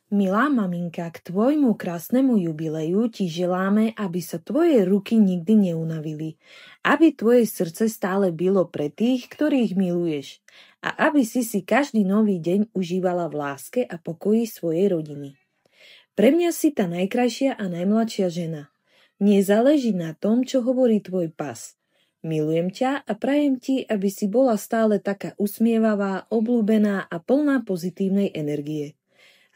Milá maminka, k tvojmu krásnemu jubileju ti želáme, aby sa tvoje ruky nikdy neunavili, aby tvoje srdce stále bylo pre tých, ktorých miluješ a aby si každý nový deň užívala v láske a pokoji svojej rodiny. Pre mňa si tá najkrajšia a najmladšia žena. Mne záleží na tom, čo hovorí tvoj pas. Milujem ťa a prajem ti, aby si bola stále taká usmievavá, obľúbená a plná pozitívnej energie.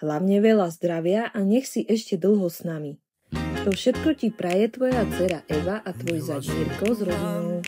Hlavne veľa zdravia a nech si ešte dlho s nami. To všetko ti praje tvoja dcera Eva a tvoj zať Mirko s rodinou.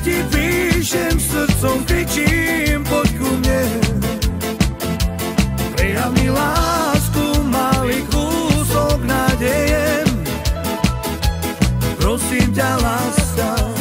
ti píšem, srdcom kričím, poď ku mne. Prejav mi lásku, malý kúsok nádeje. Prosím ťa, láska.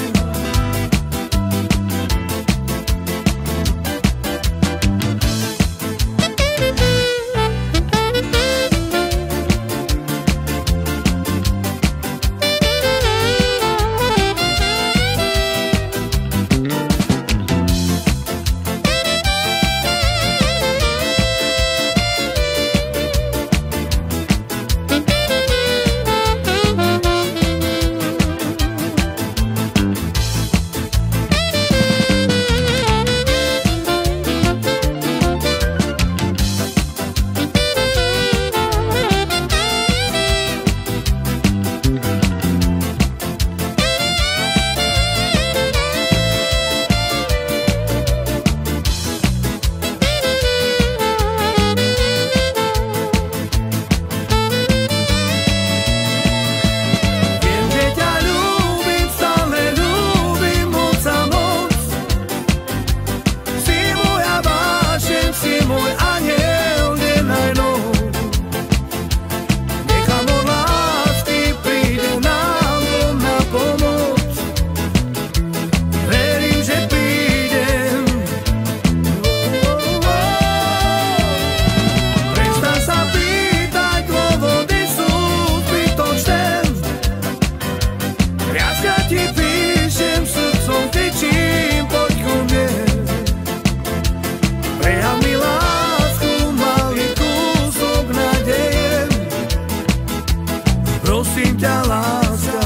Prosím ťa, láska.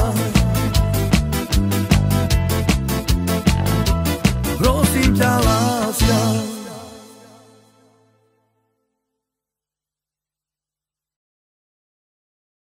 Prosím ťa, láska.